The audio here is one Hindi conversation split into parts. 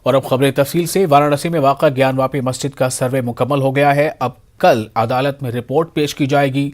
और अब खबरें तफसील से। वाराणसी में वाक़ा ज्ञानवापी मस्जिद का सर्वे मुकम्मल हो गया है। अब कल अदालत में रिपोर्ट पेश की जाएगी।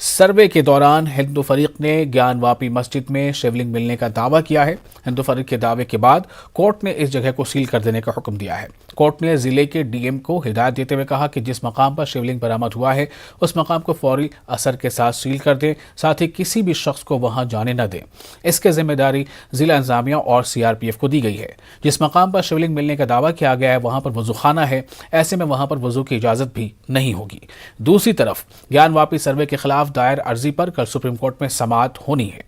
सर्वे के दौरान हिंदू फरीक ने ज्ञानवापी मस्जिद में शिवलिंग मिलने का दावा किया है। हिंदू फरीक के दावे के बाद कोर्ट ने इस जगह को सील कर देने का हुक्म दिया है। कोर्ट ने जिले के डीएम को हिदायत देते हुए कहा कि जिस मकाम पर शिवलिंग बरामद हुआ है उस मकाम को फौरी असर के साथ सील कर दें, साथ ही किसी भी शख्स को वहां जाने न दें। इसकी जिम्मेदारी जिला इंतजामिया और सीआरपीएफ को दी गई है। जिस मकाम पर शिवलिंग मिलने का दावा किया गया है वहां पर वजूखाना है, ऐसे में वहां पर वजू की इजाजत भी नहीं होगी। दूसरी तरफ ज्ञानवापी सर्वे के खिलाफ दायर अर्जी पर कल सुप्रीम कोर्ट में समाअत होनी है।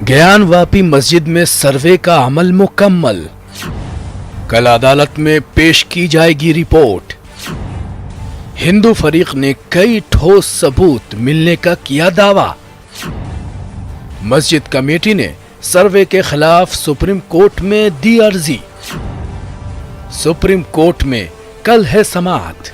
ज्ञानवापी मस्जिद में सर्वे का अमल मुकम्मल। कल अदालत में पेश की जाएगी रिपोर्ट। हिंदू फरीक ने कई ठोस सबूत मिलने का किया दावा। मस्जिद कमेटी ने सर्वे के खिलाफ सुप्रीम कोर्ट में दी अर्जी। सुप्रीम कोर्ट में कल है समाअत।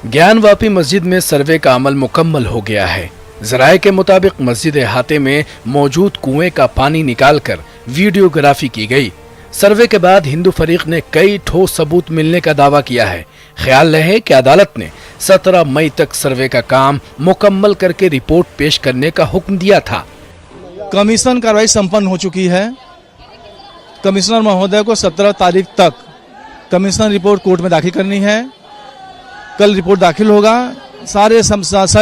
ज्ञानवापी मस्जिद में सर्वे का अमल मुकम्मल हो गया है। जराये के मुताबिक मस्जिद अहाते में मौजूद कुएं का पानी निकालकर वीडियोग्राफी की गई। सर्वे के बाद हिंदू फरीक ने कई ठोस सबूत मिलने का दावा किया है। ख्याल रहे कि अदालत ने 17 मई तक सर्वे का काम मुकम्मल करके रिपोर्ट पेश करने का हुक्म दिया था। कमीशन कार्रवाई संपन्न हो चुकी है। कमिश्नर महोदय को 17 तारीख तक कमीशन रिपोर्ट कोर्ट में दाखिल करनी है। कल रिपोर्ट दाखिल होगा, सारे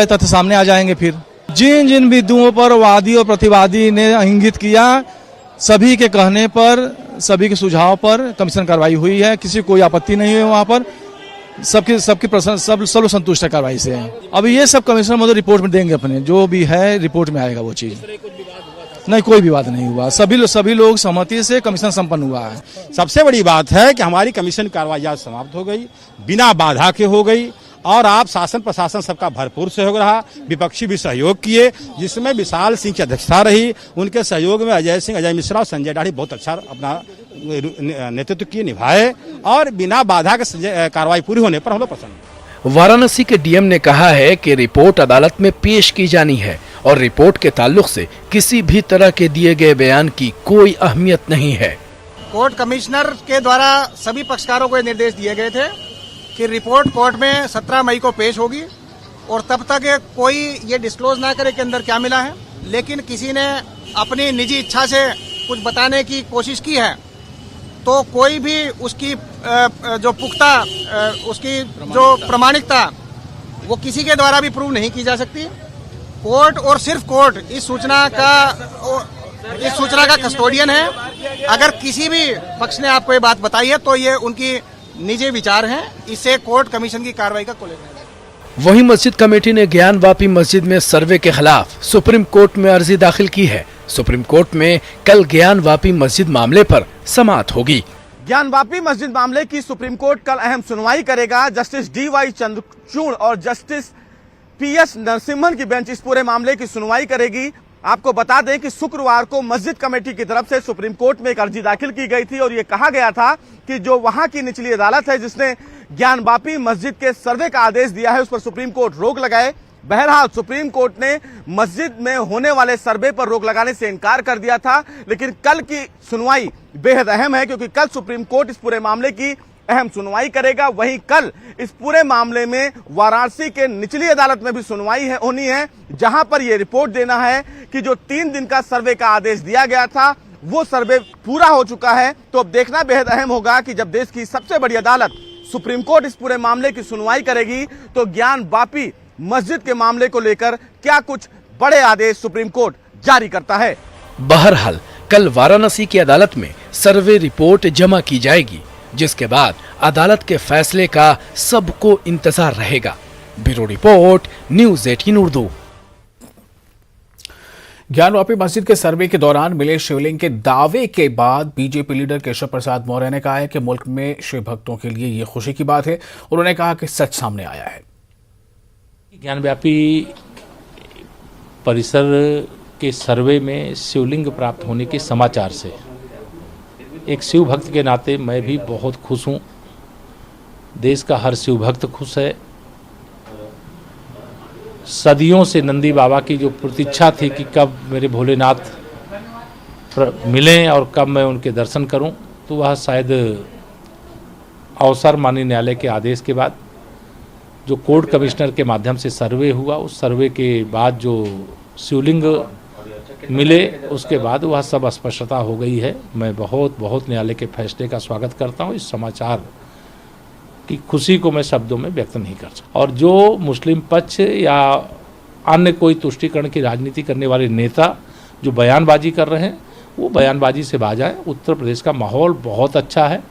तथ्य सामने आ जाएंगे। फिर जिन जिन बिंदुओं पर वादी और प्रतिवादी ने इंगित किया, सभी के कहने पर, सभी के सुझाव पर कमीशन कार्रवाई हुई है। किसी कोई आपत्ति नहीं हुई वहां पर। सब लोग संतुष्ट है कार्रवाई से। अब ये सब कमिश्नर महोदय रिपोर्ट में देंगे, अपने जो भी है रिपोर्ट में आएगा वो चीज। नहीं, कोई विवाद नहीं हुआ। सभी लोग सहमति से कमीशन संपन्न हुआ है। सबसे बड़ी बात है कि हमारी कमीशन कार्रवाई आज समाप्त हो गई, बिना बाधा के हो गई, और आप शासन प्रशासन सबका भरपूर सहयोग रहा। विपक्षी भी सहयोग किए, जिसमें विशाल सिंह की अध्यक्षता रही। उनके सहयोग में अजय सिंह, अजय मिश्रा और संजय डाढ़ी बहुत अच्छा अपना नेतृत्व किए, निभाए, और बिना बाधा के कार्रवाई पूरी होने पर हम लोग प्रसन्न। वाराणसी के डीएम ने कहा है कि रिपोर्ट अदालत में पेश की जानी है और रिपोर्ट के ताल्लुक से किसी भी तरह के दिए गए बयान की कोई अहमियत नहीं है। कोर्ट कमिश्नर के द्वारा सभी पक्षकारों को निर्देश दिए गए थे कि रिपोर्ट कोर्ट में 17 मई को पेश होगी और तब तक कोई ये डिस्क्लोज ना करे कि अंदर क्या मिला है। लेकिन किसी ने अपनी निजी इच्छा से कुछ बताने की कोशिश की है तो कोई भी उसकी जो पुख्ता उसकी जो प्रमाणिकता वो किसी के द्वारा भी प्रूव नहीं की जा सकती। कोर्ट और सिर्फ कोर्ट इस सूचना का कस्टोडियन है। अगर किसी भी पक्ष ने आपको ये बात बताई है तो ये उनकी निजी विचार हैं। इससे कोर्ट कमीशन की कार्रवाई का कोलेटरल है। वहीं मस्जिद कमेटी ने ज्ञानवापी मस्जिद में सर्वे के खिलाफ सुप्रीम कोर्ट में अर्जी दाखिल की है। सुप्रीम कोर्ट में कल ज्ञानवापी मस्जिद मामले पर समाअत होगी। ज्ञानवापी मस्जिद मामले की सुप्रीम कोर्ट कल अहम सुनवाई करेगा। जस्टिस DY चंद्रचूड़ और जस्टिस PS नरसिम्हन की बेंच इस पूरे मामले की सुनवाई करेगी। आपको बता दें कि शुक्रवार को मस्जिद कमेटी की तरफ से सुप्रीम कोर्ट में एक अर्जी दाखिल की गई थी और ये कहा गया था कि जो वहां की निचली अदालत है जिसने ज्ञानवापी मस्जिद के सर्वे का आदेश दिया है उस पर सुप्रीम कोर्ट रोक लगाए। बहरहाल सुप्रीम कोर्ट ने मस्जिद में होने वाले सर्वे पर रोक लगाने से इनकार कर दिया था, लेकिन कल की सुनवाई बेहद अहम है क्योंकि कल सुप्रीम कोर्ट इस पूरे मामले की अहम सुनवाई करेगा। वहीं कल इस पूरे मामले में वाराणसी के निचली अदालत में भी सुनवाई होनी है, जहां पर यह रिपोर्ट देना है कि जो 3 दिन का सर्वे का आदेश दिया गया था वो सर्वे पूरा हो चुका है। तो अब देखना बेहद अहम होगा कि जब देश की सबसे बड़ी अदालत सुप्रीम कोर्ट इस पूरे मामले की सुनवाई करेगी तो ज्ञानवापी मस्जिद के मामले को लेकर क्या कुछ बड़े आदेश सुप्रीम कोर्ट जारी करता है। बहरहाल कल वाराणसी की अदालत में सर्वे रिपोर्ट जमा की जाएगी, जिसके बाद अदालत के फैसले का सबको इंतजार रहेगा। Bureau report, news 18 Urdu. Gyanvapi मस्जिद के सर्वे के दौरान मिले शिवलिंग के दावे के बाद बीजेपी लीडर केशव प्रसाद मौर्य ने कहा है कि मुल्क में शिव भक्तों के लिए ये खुशी की बात है। उन्होंने कहा कि सच सामने आया है। ज्ञानवापी परिसर के सर्वे में शिवलिंग प्राप्त होने के समाचार से एक शिव भक्त के नाते मैं भी बहुत खुश हूँ। देश का हर शिव भक्त खुश है। सदियों से नंदी बाबा की जो प्रतीक्षा थी कि कब मेरे भोलेनाथ मिलें और कब मैं उनके दर्शन करूं, तो वह शायद अवसर माननीय न्यायालय के आदेश के बाद जो कोर्ट कमिश्नर के माध्यम से सर्वे हुआ, उस सर्वे के बाद जो शिवलिंग मिले उसके बाद वह सब स्पष्टता हो गई है। मैं बहुत न्यायालय के फैसले का स्वागत करता हूँ। इस समाचार की खुशी को मैं शब्दों में व्यक्त नहीं कर सकता। और जो मुस्लिम पक्ष या अन्य कोई तुष्टीकरण की राजनीति करने वाले नेता जो बयानबाजी कर रहे हैं, वो बयानबाजी से बाज आए। उत्तर प्रदेश का माहौल बहुत अच्छा है,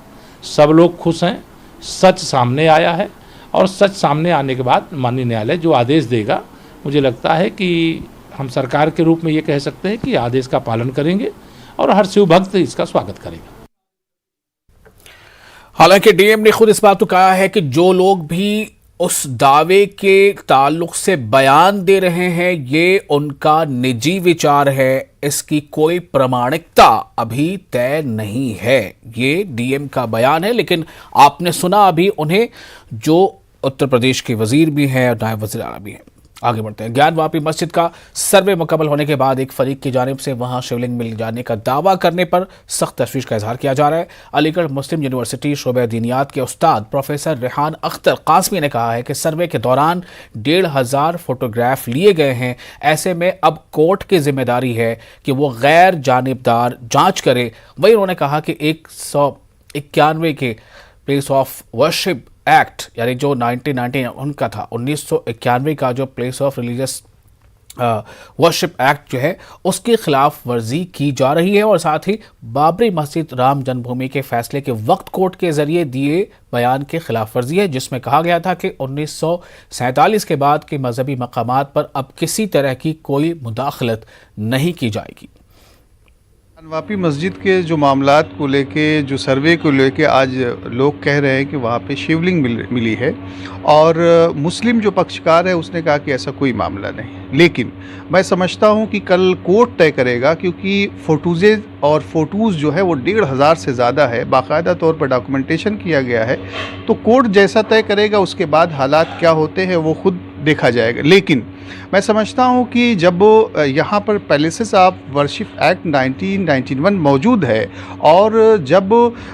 सब लोग खुश हैं, सच सामने आया है और सच सामने आने के बाद माननीय न्यायालय जो आदेश देगा, मुझे लगता है कि हम सरकार के रूप में ये कह सकते हैं कि आदेश का पालन करेंगे और हर शिव भक्त इसका स्वागत करेगा। हालांकि डीएम ने खुद इस बात को कहा है कि जो लोग भी उस दावे के ताल्लुक से बयान दे रहे हैं ये उनका निजी विचार है, इसकी कोई प्रामाणिकता अभी तय नहीं है। ये डीएम का बयान है, लेकिन आपने सुना अभी उन्हें, जो उत्तर प्रदेश के वजीर भी हैं और नायब वजीर आला भी हैं। आगे बढ़ते हैं। ज्ञानवापी मस्जिद का सर्वे मुकम्मल होने के बाद एक फरीक की जानिब से वहां शिवलिंग मिल जाने का दावा करने पर सख्त तशवीश का इजहार किया जा रहा है। अलीगढ़ मुस्लिम यूनिवर्सिटी शोबे दीनियात के उस्ताद प्रोफेसर रेहान अख्तर कासमी ने कहा है कि सर्वे के दौरान 1500 फोटोग्राफ लिए गए हैं। ऐसे में अब कोर्ट की जिम्मेदारी है कि वो गैर जानिबदार जांच करे। वहीं उन्होंने कहा कि 191 के प्लेस ऑफ वर्शिप एक्ट, यानी जो 1990 उनका था, 1991 का जो place of religious worship act जो है उसकी खिलाफ वर्जी की जा रही है। और साथ ही बाबरी मस्जिद राम जन्मभूमि के फैसले के वक्त कोर्ट के जरिए दिए बयान की खिलाफ वर्जी है, जिसमें कहा गया था कि 1947 के बाद के मजहबी मकामात पर अब किसी तरह की कोई मुदाखलत नहीं की जाएगी। ज्ञानवापी मस्जिद के जो मामलात को लेके, जो सर्वे को लेके आज लोग कह रहे हैं कि वहाँ पे शिवलिंग मिली है और मुस्लिम जो पक्षकार है उसने कहा कि ऐसा कोई मामला नहीं। लेकिन मैं समझता हूँ कि कल कोर्ट तय करेगा, क्योंकि फ़ोटोज़ जो है वो 1500 से ज़्यादा है, बाकायदा तौर पर डॉक्यूमेंटेशन किया गया है। तो कोर्ट जैसा तय करेगा उसके बाद हालात क्या होते हैं वो खुद देखा जाएगा। लेकिन मैं समझता हूँ कि जब यहाँ पर पैलेसेस ऑफ वर्शिप एक्ट 1991 मौजूद है और जब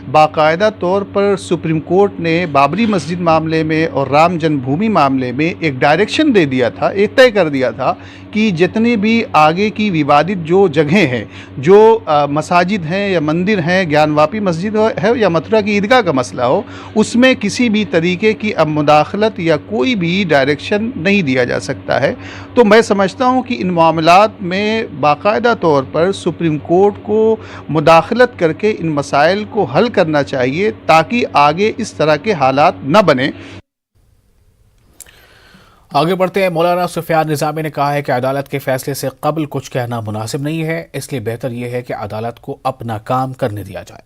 बाकायदा तौर पर सुप्रीम कोर्ट ने बाबरी मस्जिद मामले में और राम जन्मभूमि मामले में एक डायरेक्शन दे दिया था, एक तय कर दिया था कि जितनी भी आगे की विवादित जो जगहें हैं, जो मसाजिद हैं या मंदिर हैं, ज्ञानवापी मस्जिद है या मथुरा की ईदगाह का मसला हो, उसमें किसी भी तरीके की अब मुदाखलत या कोई भी डायरेक्शन नहीं दिया जा सकता है। तो मैं समझता हूं कि इन मामलात में बाकायदा तौर पर सुप्रीम कोर्ट को मुदाखलत करके इन मसाइल को हल करना चाहिए, ताकि आगे इस तरह के हालात न बने। आगे बढ़ते हैं। मौलाना सुफियान निज़ामी ने कहा है कि अदालत के फैसले से कबल कुछ कहना मुनासिब नहीं है, इसलिए बेहतर यह है कि अदालत को अपना काम करने दिया जाए।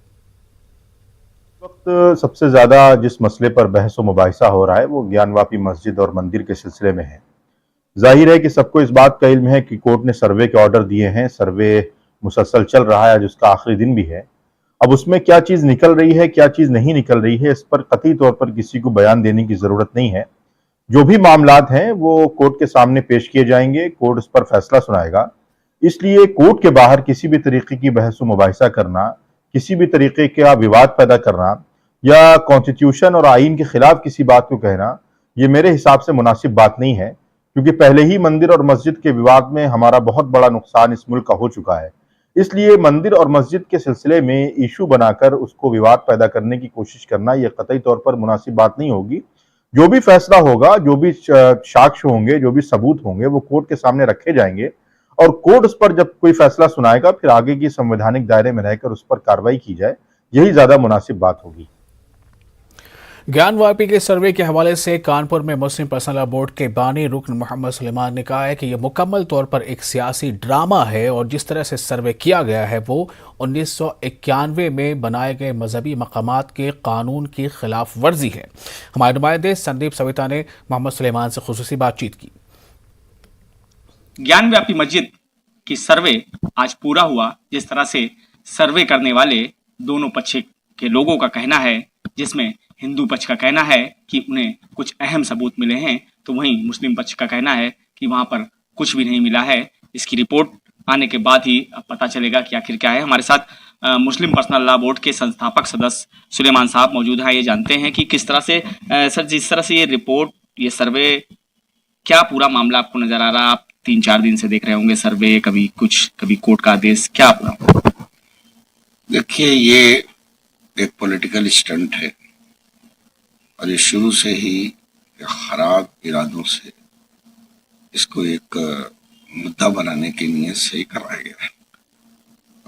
वक्त सबसे ज्यादा जिस मसले पर बहस व मुबाहिसा हो रहा है वो ज्ञानवापी मस्जिद और मंदिर के सिलसिले में है। जाहिर है कि सबको इस बात का इल्म है कि कोर्ट ने सर्वे के ऑर्डर दिए हैं, सर्वे मुसलसल चल रहा है, आज उसका आखिरी दिन भी है। अब उसमें क्या चीज निकल रही है, क्या चीज नहीं निकल रही है, इस पर कतई तौर पर किसी को बयान देने की जरूरत नहीं है। जो भी मामलात हैं वो कोर्ट के सामने पेश किए जाएंगे, कोर्ट उस पर फैसला सुनाएगा। इसलिए कोर्ट के बाहर किसी भी तरीके की बहस व मुबाहिसा करना, किसी भी तरीके का विवाद पैदा करना या कॉन्स्टिट्यूशन और आईन के खिलाफ किसी बात को कहना, ये मेरे हिसाब से मुनासिब बात नहीं है, क्योंकि पहले ही मंदिर और मस्जिद के विवाद में हमारा बहुत बड़ा नुकसान इस मुल्क का हो चुका है। इसलिए मंदिर और मस्जिद के सिलसिले में इशू बनाकर उसको विवाद पैदा करने की कोशिश करना यह कतई तौर पर मुनासिब बात नहीं होगी। जो भी फैसला होगा, जो भी साक्ष्य होंगे, जो भी सबूत होंगे, वो कोर्ट के सामने रखे जाएंगे और कोर्ट उस पर जब कोई फैसला सुनाएगा फिर आगे की संवैधानिक दायरे में रहकर उस पर कार्रवाई की जाए, यही ज्यादा मुनासिब बात होगी। ज्ञानवापी के सर्वे के हवाले से कानपुर में मुस्लिम पर्सनल लॉ बोर्ड के बानी रुकन मोहम्मद सुलेमान ने कहा है कि यह मुकम्मल तौर पर एक सियासी ड्रामा है और जिस तरह से सर्वे किया गया है वो 1991 में बनाए गए मजहबी मकामात के कानून की खिलाफ वर्जी है। हमारे नुमाइंदे संदीप सविता ने मोहम्मद सुलेमान से खुसूसी बातचीत की। ज्ञानवापी मस्जिद कि सर्वे आज पूरा हुआ। जिस तरह से सर्वे करने वाले दोनों पक्ष के लोगों का कहना है, जिसमें हिंदू पक्ष का कहना है कि उन्हें कुछ अहम सबूत मिले हैं, तो वहीं मुस्लिम पक्ष का कहना है कि वहां पर कुछ भी नहीं मिला है। इसकी रिपोर्ट आने के बाद ही पता चलेगा कि आखिर क्या है। हमारे साथ मुस्लिम पर्सनल लॉ बोर्ड के संस्थापक सदस्य सुलेमान साहब मौजूद हैं। ये जानते हैं कि किस तरह से सर, जिस तरह से ये रिपोर्ट, ये सर्वे, क्या पूरा मामला आपको नजर आ रहा? आप 3-4 दिन से देख रहे होंगे सर्वे, कभी कुछ, कभी कोर्ट का आदेश, क्या पूरा? देखिए, ये एक पॉलिटिकल स्टंट है और ये शुरू से ही खराब इरादों से इसको एक मुद्दा बनाने की नीयत से ही कराया गया है।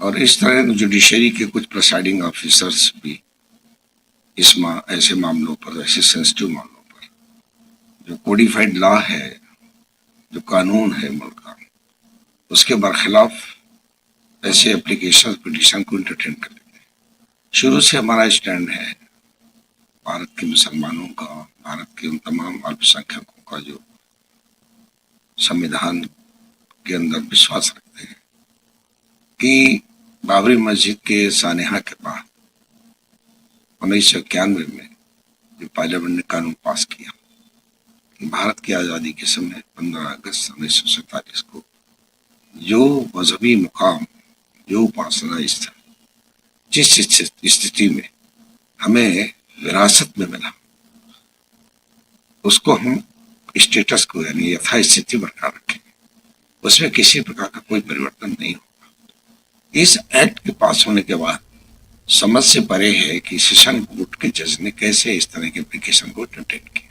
और इस तरह जुडिशरी के कुछ प्रिसाइडिंग ऑफिसर्स भी ऐसे मामलों पर, ऐसे सेंसिटिव मामलों पर, जो कोडिफाइड लॉ है, जो कानून है मुल्क का, उसके बरखिलाफ ऐसे एप्लीकेशन, पिटीशन को इंटरटेन कर लेते हैं। शुरू से हमारा स्टैंड है भारत के मुसलमानों का, भारत के उन तमाम अल्पसंख्यकों का जो संविधान के अंदर विश्वास रखते हैं कि बाबरी मस्जिद के सानेहा के बाद 1991 में जो पार्लियामेंट ने कानून पास किया कि भारत की आज़ादी के समय 15 अगस्त 1947 को जो मजहबी मुकाम, जो उपासना स्थल जिस स्थिति में हमें विरासत में मिला, उसको हम स्टेटस को यानी यथास्थिति बरकरार रखें, उसमें किसी प्रकार का कोई परिवर्तन नहीं होगा। इस एक्ट के पास होने के बाद समझ से परे है कि सेशन कोर्ट के जज ने कैसे इस तरह के एप्लीकेशन को एंटरटेन किया।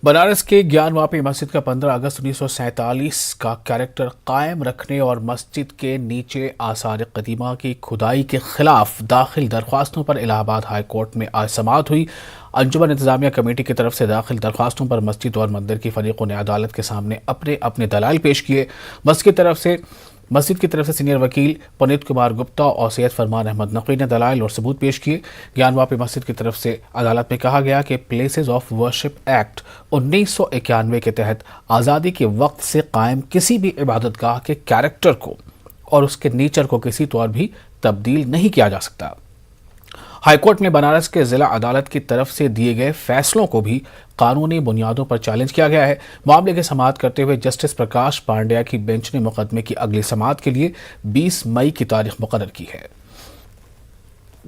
बनारस के ज्ञानवापी मस्जिद का 15 अगस्त 1947 का कैरेक्टर कायम रखने और मस्जिद के नीचे आसार कदीमा की खुदाई के खिलाफ दाखिल दरख्वास्तों पर इलाहाबाद हाई कोर्ट में आज समाअत हुई। अंजुमन इंतजामिया कमेटी की तरफ से दाखिल दरख्वास्तों पर मस्जिद और मंदिर की फरीकों ने अदालत के सामने अपने अपने दलाइल पेश किए। मस्जिद की तरफ से सीनियर वकील पुनीत कुमार गुप्ता और सैयद फरमान अहमद नकवी ने दलाइल और सबूत पेश किए। ज्ञानवापी मस्जिद की तरफ से अदालत में कहा गया कि प्लेसेस ऑफ वर्शिप एक्ट 1991 के तहत आज़ादी के वक्त से कायम किसी भी इबादतगाह के कैरेक्टर को और उसके नेचर को किसी तौर भी तब्दील नहीं किया जा सकता। हाईकोर्ट में बनारस के जिला अदालत की तरफ से दिए गए फैसलों को भी कानूनी बुनियादों पर चैलेंज किया गया है। मामले की समाअत करते हुए जस्टिस प्रकाश पांड्या की बेंच ने मुकदमे की अगली समाअत के लिए 20 मई की तारीख मुकर्रर की है।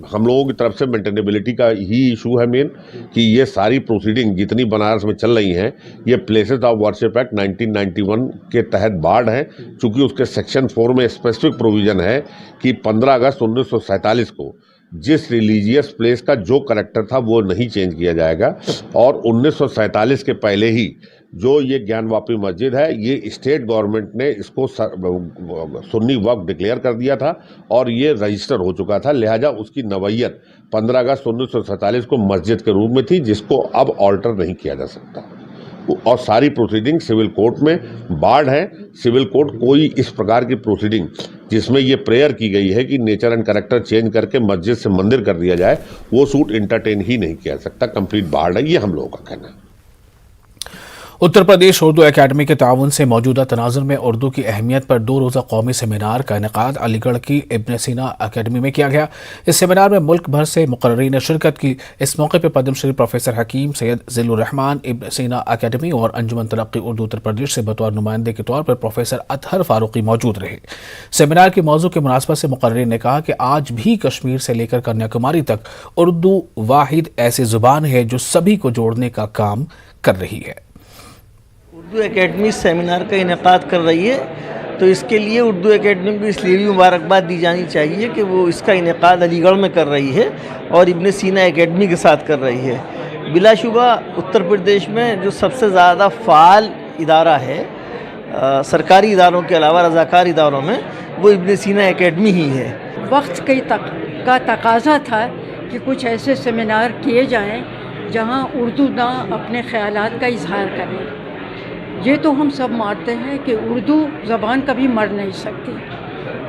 हम लोगों की तरफ से मेंटेनेबिलिटी का ही इशू है मेन, कि ये सारी प्रोसीडिंग जितनी बनारस में चल रही हैं ये प्लेसेस ऑफ वर्शिप एक्ट 1991 के तहत बार्ड है, चूंकि उसके सेक्शन 4 में स्पेसिफिक प्रोविजन है कि 15 अगस्त 1947 को जिस रिलीजियस प्लेस का जो करैक्टर था वो नहीं चेंज किया जाएगा। और 1947 के पहले ही जो ये ज्ञानवापी मस्जिद है, ये स्टेट गवर्नमेंट ने इसको सुन्नी वक्फ डिक्लेयर कर दिया था और ये रजिस्टर हो चुका था, लिहाजा उसकी नवैयत 15 अगस्त 1947 को मस्जिद के रूप में थी, जिसको अब ऑल्टर नहीं किया जा सकता। और सारी प्रोसीडिंग सिविल कोर्ट में बार्ड है। सिविल कोर्ट कोई इस प्रकार की प्रोसीडिंग जिसमें ये प्रेयर की गई है कि नेचर एंड कैरेक्टर चेंज करके मस्जिद से मंदिर कर दिया जाए, वो सूट इंटरटेन ही नहीं किया सकता। कंप्लीट बार्ड है, ये हम लोगों का कहना है। उत्तर प्रदेश उर्दू एकेडमी के ताउन से मौजूदा तनाजुर में उर्दू की अहमियत पर 2 रोज़ा कौमी सेमिनार का इनेकाद अलीगढ़ की इब्न सीना एकेडमी में किया गया। इस सेमिनार में मुल्क भर से मुकर्रीन ने शिरकत की। इस मौके पर पद्मश्री प्रोफेसर हकीम सैयद जिल्लुर रहमान इब्न सीना एकेडमी और अंजुमन तरक्की उर्दू उत्तर प्रदेश से बतौर नुमाइंदे के तौर पर प्रोफेसर अतहर फारूकी मौजूद रहे। सेमिनार की मौजू के मुनासबत से मुकर्रीन ने कहा कि आज भी कश्मीर से लेकर कन्याकुमारी तक उर्दू वाहिद ऐसी जुबान है जो सभी को जोड़ने का काम कर रही है। उर्दू एकेडमी सेमिनार का इनेकाद कर रही है, तो इसके लिए उर्दू एकेडमी को इसलिए भी मुबारकबाद दी जानी चाहिए कि वो इसका इनेकाद अलीगढ़ में कर रही है और इब्न सीना एकेडमी के साथ कर रही है। बिलाशुबा उत्तर प्रदेश में जो सबसे ज़्यादा फ़ाल इदारा है सरकारी इदारों के अलावा रज़ाकार इदारों में, वो इब्न सीना एकेडमी ही है। वक्त का तकाजा था कि कुछ ऐसे सेमिनार किए जाएँ जहाँ उर्दू ना अपने ख़यालात का इजहार करें। ये तो हम सब मानते हैं कि उर्दू ज़बान कभी मर नहीं सकती,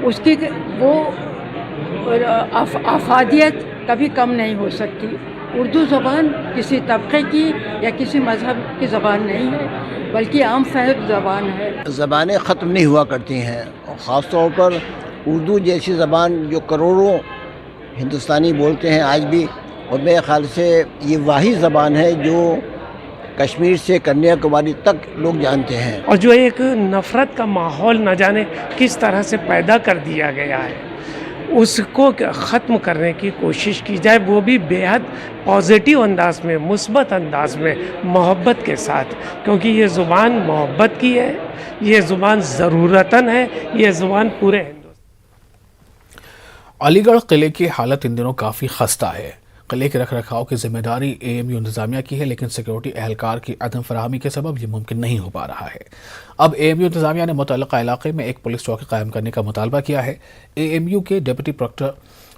उसकी वो अफादियत कभी कम नहीं हो सकती। उर्दू ज़बान किसी तबके की या किसी मज़हब की ज़बान नहीं है, बल्कि आम फहम ज़बान है। ज़बानें ख़त्म नहीं हुआ करती हैं, और ख़ास तौर पर उर्दू जैसी ज़बान जो करोड़ों हिंदुस्तानी बोलते हैं आज भी, और मेरे ख़्याल से ये वाही ज़बान है जो कश्मीर से कन्याकुमारी तक लोग जानते हैं। और जो एक नफ़रत का माहौल न जाने किस तरह से पैदा कर दिया गया है, उसको ख़त्म करने की कोशिश की जाए, वो भी बेहद पॉजिटिव अंदाज में, मुस्बत अंदाज में, मोहब्बत के साथ, क्योंकि ये ज़ुबान मोहब्बत की है, ये ज़ुबान ज़रूरतन है, ये ज़ुबान पूरे अलीगढ़ किले की हालत इन दिनों काफ़ी खस्ता है। किले के रख रखाव की जिम्मेदारी एएमयू इंतजामिया की है, लेकिन सिक्योरिटी एहलकार की अदम फराहमी के सबब ये मुमकिन नहीं हो पा रहा है। अब एएमयू इंतजामिया ने मुतल्लिका इलाके में एक पुलिस चौकी कायम करने का मुतालबा किया है। एएमयू के डिप्टी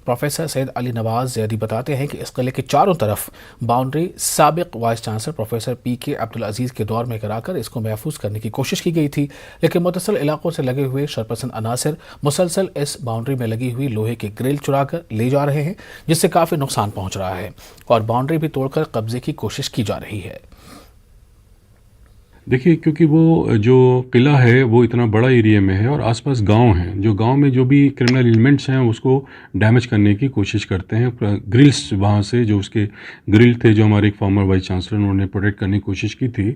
प्रोफेसर सैयद अली नवाज ज़ैदी बताते हैं कि इस किले के चारों तरफ बाउंड्री साबिक वाइस चांसलर प्रोफेसर पीके अब्दुल अजीज़ के दौर में कराकर इसको महफूज करने की कोशिश की गई थी, लेकिन मुतसल इलाकों से लगे हुए शरपसंद अनासर मुसलसल इस बाउंड्री में लगी हुई लोहे के ग्रिल चुरा कर ले जा रहे हैं, जिससे काफ़ी नुकसान पहुँच रहा है और बाउंड्री भी तोड़कर कब्जे की कोशिश की जा रही है। देखिए, क्योंकि वो जो किला है वो इतना बड़ा एरिया में है और आसपास गांव हैं, जो गांव में जो भी क्रिमिनल एलिमेंट्स हैं उसको डैमेज करने की कोशिश करते हैं। ग्रिल्स वहाँ से जो उसके ग्रिल थे, जो हमारे एक फॉर्मर वाइस चांसलर उन्होंने प्रोटेक्ट करने की कोशिश की थी,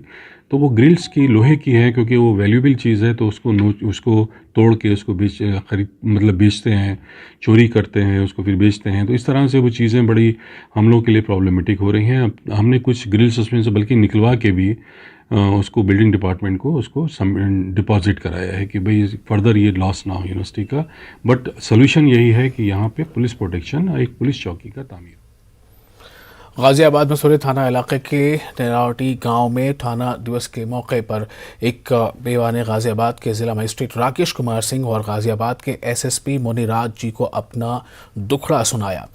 तो वो ग्रिल्स की लोहे की है, क्योंकि वो वैल्यूबल चीज़ है, तो उसको तोड़ के उसको बेचते हैं, चोरी करते हैं, उसको फिर बेचते हैं। तो इस तरह से वो चीज़ें बड़ी हम लोग के लिए प्रॉब्लमेटिक हो रही हैं। अब हमने कुछ ग्रिल्स उसमें से बल्कि निकलवा के भी उसको बिल्डिंग डिपार्टमेंट को उसको डिपॉजिट कराया है कि भाई फर्दर ये लॉस ना हो यूनिवर्सिटी का। बट सोल्यूशन यही है कि यहाँ पे पुलिस प्रोटेक्शन, एक पुलिस चौकी का तामीर। गाजियाबाद में सूर्य थाना इलाके के नेरावटी गांव में थाना दिवस के मौके पर एक बेवा ने गाजियाबाद के ज़िला मजिस्ट्रेट राकेश कुमार सिंह और गाजियाबाद के एसएसपी मुनीराज जी को अपना दुखड़ा सुनाया।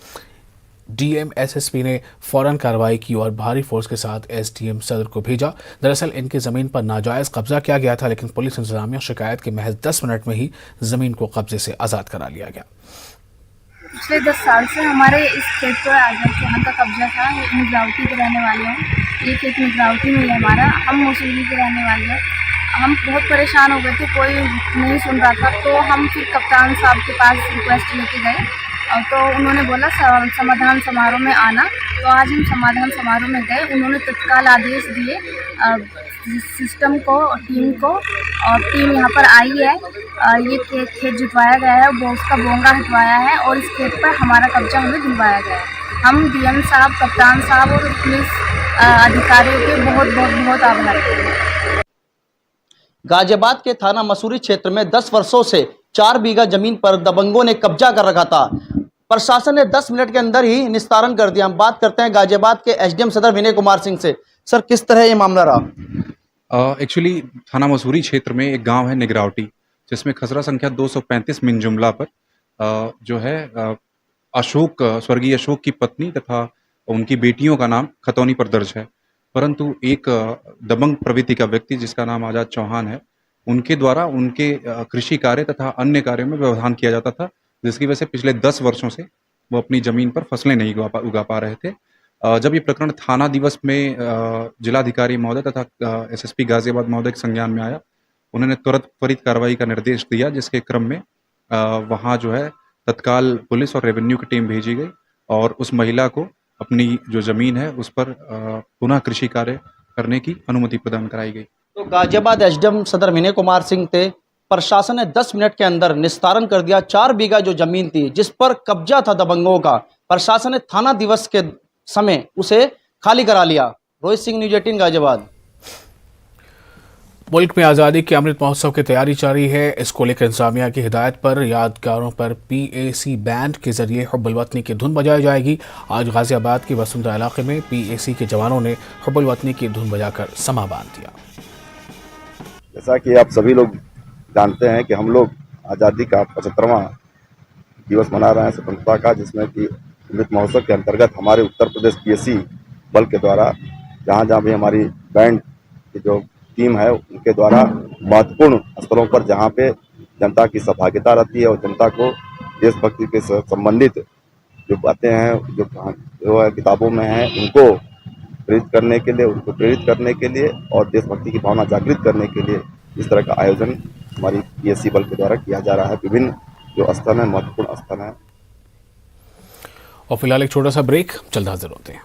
डीएम एसएसपी ने फौरन कार्रवाई की और भारी फोर्स के साथ एसडीएम सदर को भेजा। दरअसल इनकी ज़मीन पर नाजायज़ कब्जा किया गया था, लेकिन पुलिस इंतजामिया शिकायत के महज 10 मिनट में ही ज़मीन को कब्जे से आज़ाद करा लिया गया। पिछले 10 साल से हमारे इस खेत पर आज़ाद चौहान का कब्जा था। निगरावती के रहने वाले हैं, ये खेत निगरावती में है हमारा। हम मौसूली के रहने वाले हैं। हम बहुत परेशान हो गए थे, कोई नहीं सुन रहा था, तो हम फिर कप्तान साहब के पास रिक्वेस्ट लेके गए, तो उन्होंने बोला समाधान समारोह में आना। तो आज हम समाधान समारोह में गए। उन्होंने तत्काल आदेश दिए सिस्टम को, टीम को, और टीम यहाँ पर आई है। ये खेत जुतवाया गया है, वो उसका बोंगा हटवाया है और इस खेत पर हमारा कब्जा हमें दिलवाया गया है। हम डीएम साहब, कप्तान साहब और पुलिस अधिकारियों के बहुत आभारी हैं। गाजियाबाद के थाना मसूरी क्षेत्र में 10 वर्षों से 4 बीघा जमीन पर दबंगों ने कब्जा कर रखा था। प्रशासन ने 10 मिनट के अंदर ही निस्तारण कर दिया। हम बात करते हैं गाजियाबाद के एसडीएम सदर विनय कुमार सिंह से। सर, किस तरह ये मामला रहा? एक्चुअली थाना मसूरी क्षेत्र में एक गांव है निगरावटी, जिसमें खसरा संख्या 235 मिन जुमला पर जो है अशोक, स्वर्गीय अशोक की पत्नी तथा उनकी बेटियों का नाम खतौनी पर दर्ज है, परंतु एक दबंग प्रवृत्ति का व्यक्ति जिसका नाम आजाद चौहान है, उनके द्वारा उनके कृषि कार्य तथा अन्य कार्यों में व्यवधान किया जाता था, जिसकी वजह से पिछले 10 वर्षों से वो अपनी ज़मीन पर फसलें नहीं उगा पा रहे थे। जब ये प्रकरण थाना दिवस में जिलाधिकारी महोदय तथा एसएसपी गाजियाबाद महोदय के संज्ञान में आया, उन्होंने त्वरित कार्रवाई का निर्देश दिया, जिसके क्रम में वहाँ जो है तत्काल पुलिस और रेवेन्यू की टीम भेजी गई और उस महिला को अपनी जो ज़मीन है उस पर पुनः कृषि कार्य करने की अनुमति प्रदान कराई गई। तो गाजियाबाद एसडीएम सदर विनय कुमार सिंह थे। प्रशासन ने 10 मिनट के अंदर निस्तारण कर दिया। 4 बीघा जो जमीन थी जिस पर कब्जा था दबंगों का, प्रशासन ने थाना दिवस के समय उसे खाली करा लिया। रोहित सिंह, न्यूज़ 18 गाजियाबाद। मुल्क में आज़ादी के अमृत महोत्सव की तैयारी जारी है। इसको लेकर इंतजामिया की हिदायत पर यादगारों पर पीएसी बैंड के जरिए हुब्बुल वतनी की धुन बजाई जाएगी। आज गाजियाबाद के वसुंधरा इलाके में पीएसी के जवानों ने हुब्बुल वतनी की धुन बजाकर समा बांध दिया। जैसा कि आप सभी लोग जानते हैं कि हम लोग आज़ादी का 75वां दिवस मना रहे हैं स्वतंत्रता का, जिसमें कि अमृत महोत्सव के अंतर्गत हमारे उत्तर प्रदेश पीएसी बल के द्वारा जहाँ जहाँ भी हमारी बैंड की जो टीम है उनके द्वारा महत्वपूर्ण स्थलों पर जहाँ पे जनता की सहभागिता रहती है और जनता को देशभक्ति के संबंधित जो बातें हैं जो है किताबों में हैं उनको प्रेरित करने के लिए, उनको प्रेरित करने के लिए और देशभक्ति की भावना जागृत करने के लिए इस तरह का आयोजन हमारी पीएससी बल के द्वारा किया जा रहा है। विभिन्न जो स्थल है, महत्वपूर्ण स्थल है। और फिलहाल एक छोटा सा ब्रेक, जल्द हाजिर होते हैं।